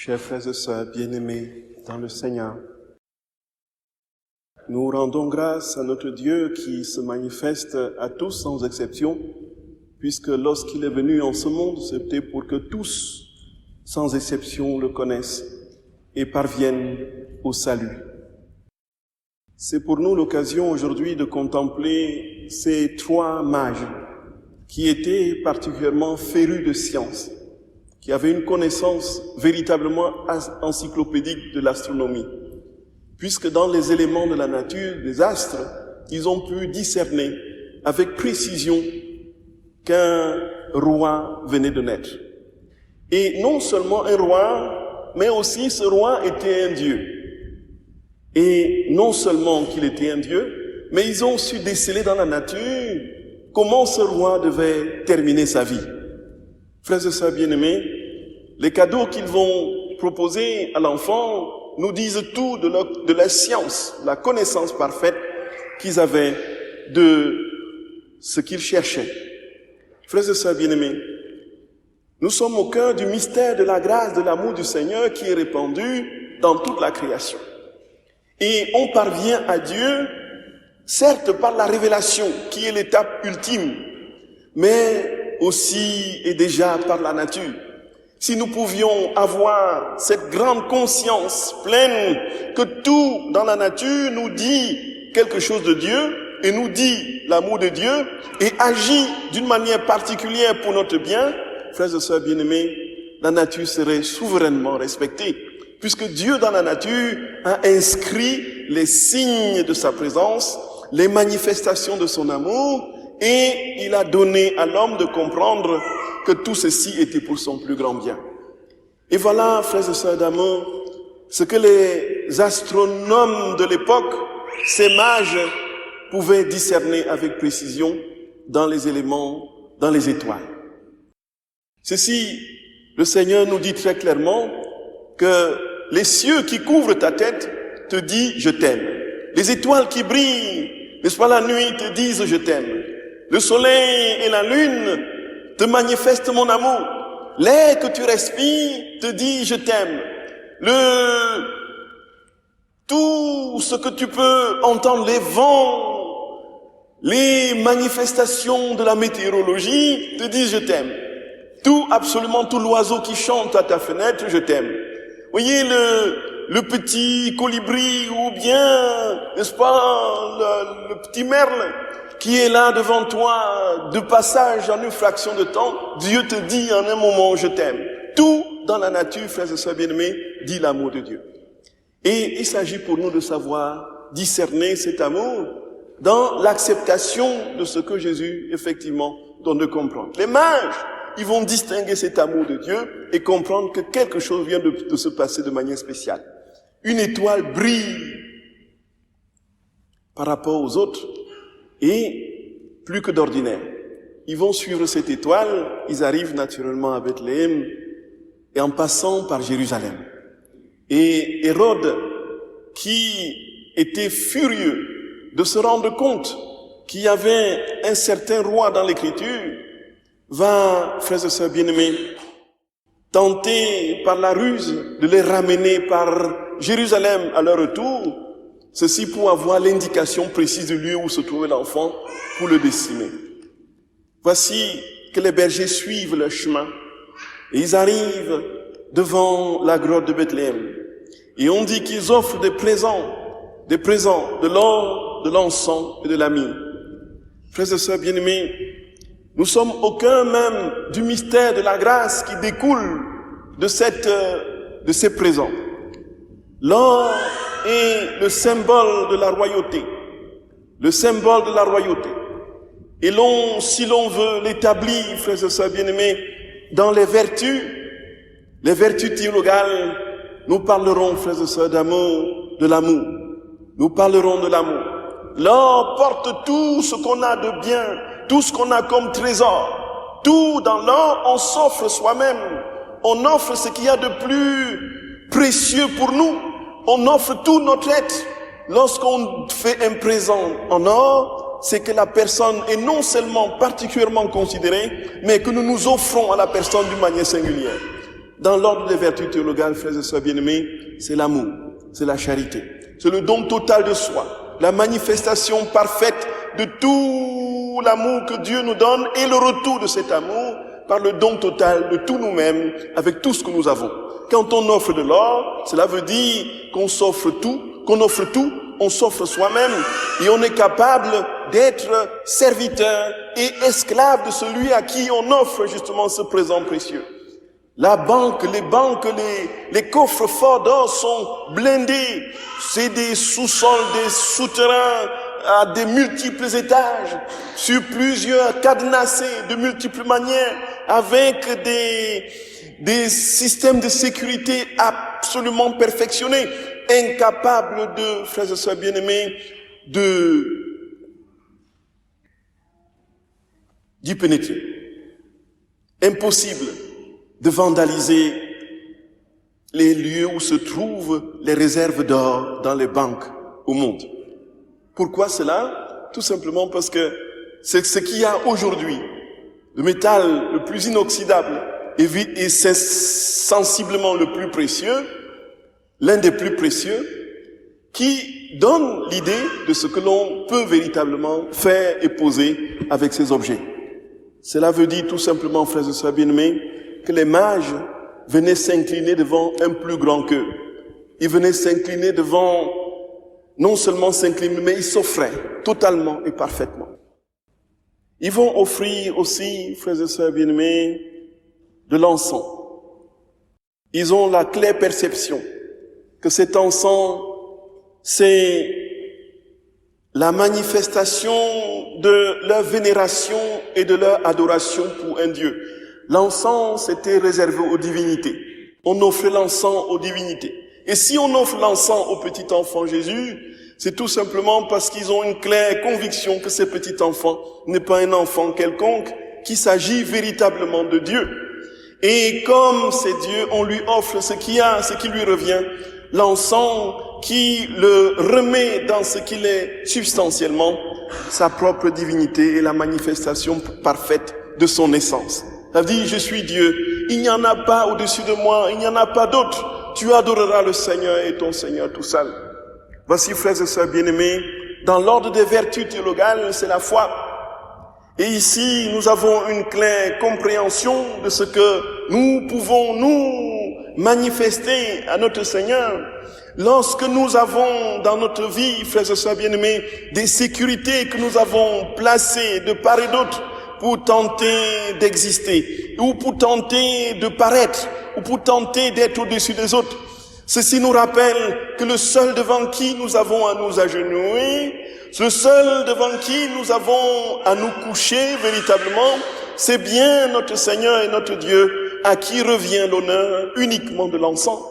Chers frères et sœurs bien-aimés dans le Seigneur, nous rendons grâce à notre Dieu qui se manifeste à tous sans exception, puisque lorsqu'il est venu en ce monde, c'était pour que tous, sans exception, le connaissent et parviennent au salut. C'est pour nous l'occasion aujourd'hui de contempler ces trois mages qui étaient particulièrement férus de science, qui avaient une connaissance véritablement encyclopédique de l'astronomie, puisque dans les éléments de la nature, des astres, ils ont pu discerner avec précision qu'un roi venait de naître. Et non seulement un roi, mais aussi ce roi était un dieu. Et non seulement qu'il était un dieu, mais ils ont su déceler dans la nature comment ce roi devait terminer sa vie. Frères et sœurs bien-aimés, les cadeaux qu'ils vont proposer à l'enfant nous disent tout de la science, la connaissance parfaite qu'ils avaient de ce qu'ils cherchaient. Frères et sœurs bien-aimés, nous sommes au cœur du mystère de la grâce, de l'amour du Seigneur qui est répandu dans toute la création. Et on parvient à Dieu, certes par la révélation qui est l'étape ultime, mais aussi et déjà par la nature. Si nous pouvions avoir cette grande conscience pleine que tout dans la nature nous dit quelque chose de Dieu et nous dit l'amour de Dieu et agit d'une manière particulière pour notre bien, frères et sœurs bien-aimés, la nature serait souverainement respectée, puisque Dieu dans la nature a inscrit les signes de sa présence, les manifestations de son amour, et il a donné à l'homme de comprendre que tout ceci était pour son plus grand bien. Et voilà, frères et sœurs d'amour, ce que les astronomes de l'époque, ces mages, pouvaient discerner avec précision dans les éléments, dans les étoiles. Ceci, le Seigneur nous dit très clairement que les cieux qui couvrent ta tête te disent « je t'aime ». Les étoiles qui brillent, n'est-ce pas, la nuit te disent « je t'aime ». Le soleil et la lune te manifestent mon amour. L'air que tu respires te dit « je t'aime ». Tout ce que tu peux entendre, les vents, les manifestations de la météorologie te disent « je t'aime ». Tout, absolument tout l'oiseau qui chante à ta fenêtre, je t'aime. Voyez le petit colibri ou bien, n'est-ce pas, le petit merle qui est là devant toi de passage en une fraction de temps, Dieu te dit en un moment, je t'aime. Tout dans la nature, frères et sœurs bien-aimés, dit l'amour de Dieu. Et il s'agit pour nous de savoir discerner cet amour dans l'acceptation de ce que Jésus, effectivement, donne de comprendre. Les mages, ils vont distinguer cet amour de Dieu et comprendre que quelque chose vient de se passer de manière spéciale. Une étoile brille par rapport aux autres et plus que d'ordinaire. Ils vont suivre cette étoile, ils arrivent naturellement à Bethléem et en passant par Jérusalem. Et Hérode, qui était furieux de se rendre compte qu'il y avait un certain roi dans l'Écriture, va, frères et sœurs bien-aimés, tenter par la ruse de les ramener par Jérusalem à leur retour, ceci pour avoir l'indication précise du lieu où se trouvait l'enfant pour le décimer. Voici que les bergers suivent leur chemin et ils arrivent devant la grotte de Bethléem. Et on dit qu'ils offrent des présents, de l'or, de l'encens et de la myrrhe. Frères et sœurs bien-aimés, nous sommes au cœur même du mystère de la grâce qui découle de ces présents. L'or est le symbole de la royauté. Le symbole de la royauté. Et si l'on veut l'établir, frères et sœurs bien-aimés, dans les vertus théologales, nous parlerons, frères et sœurs d'amour, de l'amour. Nous parlerons de l'amour. L'or porte tout ce qu'on a de bien, tout ce qu'on a comme trésor. Tout dans l'or, on s'offre soi-même. On offre ce qu'il y a de plus précieux pour nous. On offre tout notre être. Lorsqu'on fait un présent en or, c'est que la personne est non seulement particulièrement considérée, mais que nous nous offrons à la personne d'une manière singulière. dans l'ordre des vertus théologales, frères et sœurs bien-aimés, c'est l'amour, c'est la charité. C'est le don total de soi, la manifestation parfaite de tout l'amour que Dieu nous donne et le retour de cet amour par le don total de tout nous-mêmes avec tout ce que nous avons. Quand on offre de l'or, cela veut dire qu'on s'offre tout, on s'offre soi-même et on est capable d'être serviteur et esclave de celui à qui on offre justement ce présent précieux. La banque, les coffres forts d'or sont blindés. C'est des sous-sols, des souterrains à des multiples étages, sur plusieurs cadenassés de multiples manières, avec des systèmes de sécurité absolument perfectionnés, incapables de, frères et sœurs bien-aimés, d'y pénétrer. Impossible de vandaliser les lieux où se trouvent les réserves d'or dans les banques au monde. Pourquoi cela? Tout simplement parce que c'est ce qu'il y a aujourd'hui, le métal le plus inoxydable et c'est sensiblement le plus précieux, l'un des plus précieux, qui donne l'idée de ce que l'on peut véritablement faire et poser avec ces objets. Cela veut dire tout simplement, frères et sœurs bien-aimés, que les mages venaient s'incliner devant un plus grand qu'eux. Ils venaient s'incliner devant, non seulement s'incliner, mais ils s'offraient totalement et parfaitement. Ils vont offrir aussi, frères et sœurs bien-aimés, de l'encens. Ils ont la claire perception que cet encens, c'est la manifestation de leur vénération et de leur adoration pour un Dieu. L'encens était réservé aux divinités. On offrait l'encens aux divinités. Et si on offre l'encens au petit enfant Jésus, c'est tout simplement parce qu'ils ont une claire conviction que ce petit enfant n'est pas un enfant quelconque, qu'il s'agit véritablement de Dieu. Et comme c'est Dieu, on lui offre ce qui lui revient, l'encens qui le remet dans ce qu'il est substantiellement, sa propre divinité et la manifestation parfaite de son essence. Ça dit, je suis Dieu, il n'y en a pas au-dessus de moi, il n'y en a pas d'autre. Tu adoreras le Seigneur et ton Seigneur tout seul. Voici, frères et sœurs bien-aimés, dans l'ordre des vertus théologales, c'est la foi. Et ici, nous avons une claire compréhension de ce que nous pouvons nous manifester à notre Seigneur. Lorsque nous avons dans notre vie, frères et sœurs bien-aimés, des sécurités que nous avons placées de part et d'autre, pour tenter d'exister, ou pour tenter de paraître, ou pour tenter d'être au-dessus des autres. Ceci nous rappelle que le seul devant qui nous avons à nous agenouiller, le seul devant qui nous avons à nous coucher véritablement, c'est bien notre Seigneur et notre Dieu, à qui revient l'honneur uniquement de l'encens.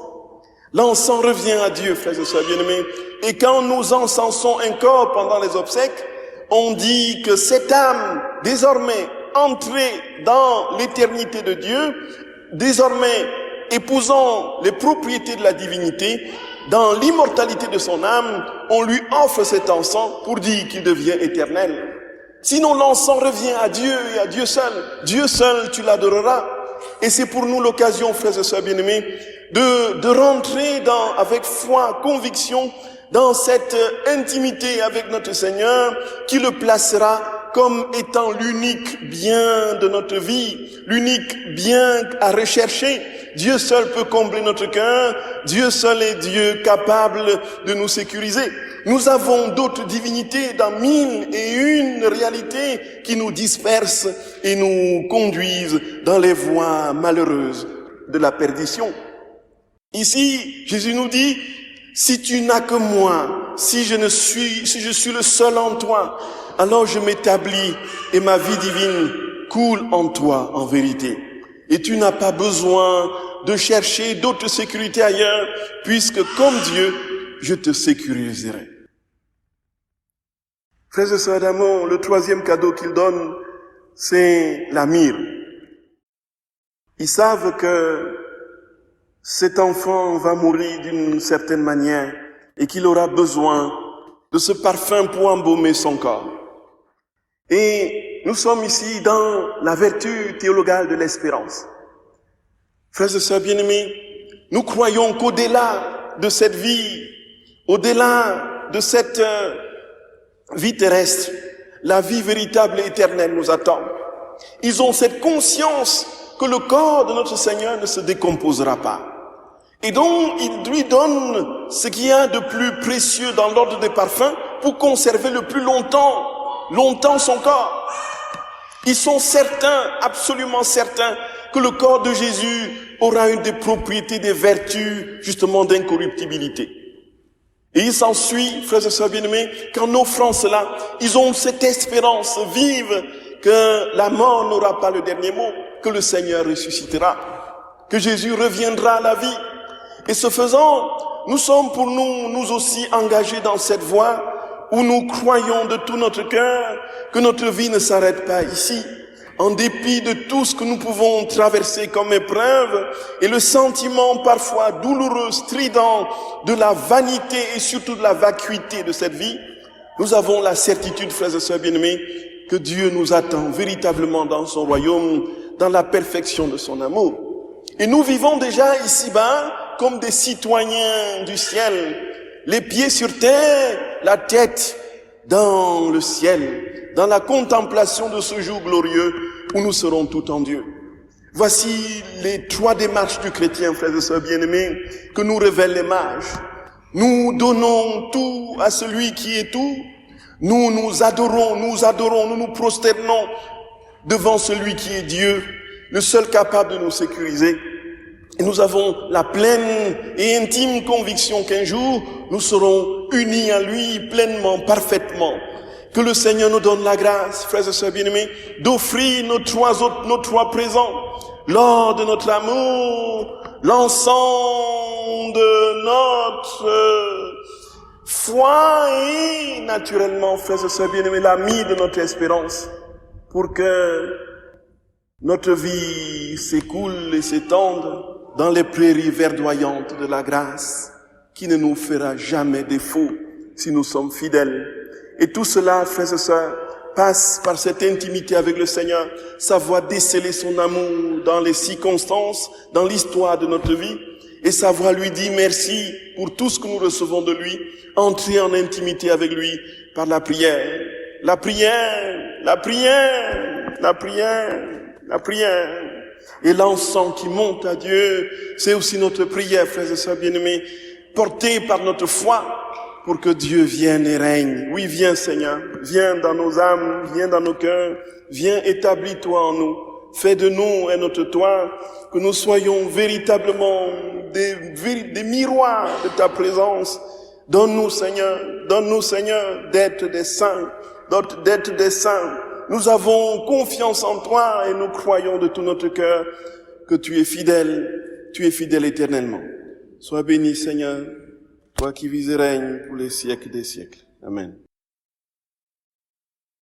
L'encens revient à Dieu, frères et sœurs bien-aimés. Et quand nous encensons un corps pendant les obsèques, on dit que cette âme, désormais entrée dans l'éternité de Dieu, désormais épousant les propriétés de la divinité, dans l'immortalité de son âme, on lui offre cet encens pour dire qu'il devient éternel. Sinon l'encens revient à Dieu et à Dieu seul. Dieu seul, tu l'adoreras. Et c'est pour nous l'occasion, frères et sœurs bien-aimés, de rentrer avec foi, conviction, dans cette intimité avec notre Seigneur, qui le placera comme étant l'unique bien de notre vie, l'unique bien à rechercher. Dieu seul peut combler notre cœur, Dieu seul est Dieu capable de nous sécuriser. Nous avons d'autres divinités dans 1001 réalités qui nous dispersent et nous conduisent dans les voies malheureuses de la perdition. Ici, Jésus nous dit, si tu n'as que moi, si je suis le seul en toi, alors je m'établis et ma vie divine coule en toi en vérité. Et tu n'as pas besoin de chercher d'autres sécurités ailleurs, puisque comme Dieu, je te sécuriserai. Frères et sœurs d'amour, le troisième cadeau qu'il donne, c'est la myrrhe. Ils savent que cet enfant va mourir d'une certaine manière et qu'il aura besoin de ce parfum pour embaumer son corps. Et nous sommes ici dans la vertu théologale de l'espérance. Frères et sœurs bien-aimés, nous croyons qu'au-delà de cette vie, au-delà de cette vie terrestre, la vie véritable et éternelle nous attend. Ils ont cette conscience que le corps de notre Seigneur ne se décomposera pas. Et donc, il lui donne ce qu'il y a de plus précieux dans l'ordre des parfums pour conserver le plus longtemps son corps. Ils sont certains, absolument certains, que le corps de Jésus aura une des propriétés, des vertus, justement, d'incorruptibilité. Et il s'ensuit, frères et sœurs bien-aimés, qu'en offrant cela, ils ont cette espérance vive que la mort n'aura pas le dernier mot, que le Seigneur ressuscitera, que Jésus reviendra à la vie. Et ce faisant, nous sommes pour nous aussi engagés dans cette voie où nous croyons de tout notre cœur que notre vie ne s'arrête pas ici, en dépit de tout ce que nous pouvons traverser comme épreuve et le sentiment parfois douloureux, strident de la vanité et surtout de la vacuité de cette vie. Nous avons la certitude, frères et sœurs bien-aimés, que Dieu nous attend véritablement dans son royaume, dans la perfection de son amour. Et nous vivons déjà ici-bas comme des citoyens du ciel, les pieds sur terre, la tête dans le ciel, dans la contemplation de ce jour glorieux où nous serons tout en Dieu. Voici les 3 démarches du chrétien, frères et sœurs bien-aimés, que nous révèlent les mages. Nous donnons tout à celui qui est tout. Nous adorons, nous nous prosternons devant celui qui est Dieu, le seul capable de nous sécuriser. Et nous avons la pleine et intime conviction qu'un jour, nous serons unis à lui pleinement, parfaitement. Que le Seigneur nous donne la grâce, frères et sœurs bien-aimés, d'offrir nos 3 présents lors de notre amour, l'encens de notre foi et naturellement, frères et sœurs bien-aimés, l'ami de notre espérance, pour que notre vie s'écoule et s'étende dans les prairies verdoyantes de la grâce, qui ne nous fera jamais défaut si nous sommes fidèles. Et tout cela, frères et sœurs, passe par cette intimité avec le Seigneur, savoir déceler son amour dans les circonstances, dans l'histoire de notre vie, et savoir lui dire merci pour tout ce que nous recevons de lui, entrer en intimité avec lui par la prière. La prière, la prière, la prière, la prière. Et l'encens qui monte à Dieu, c'est aussi notre prière, frères et sœurs bien-aimés, portée par notre foi, pour que Dieu vienne et règne. Oui, viens Seigneur, viens dans nos âmes, viens dans nos cœurs, viens établis-toi en nous. Fais de nous et notre toi, que nous soyons véritablement des miroirs de ta présence. Donne-nous Seigneur, d'être des saints, d'être des saints. Nous avons confiance en toi et nous croyons de tout notre cœur que tu es fidèle éternellement. Sois béni Seigneur, toi qui vis et règnes pour les siècles des siècles. Amen.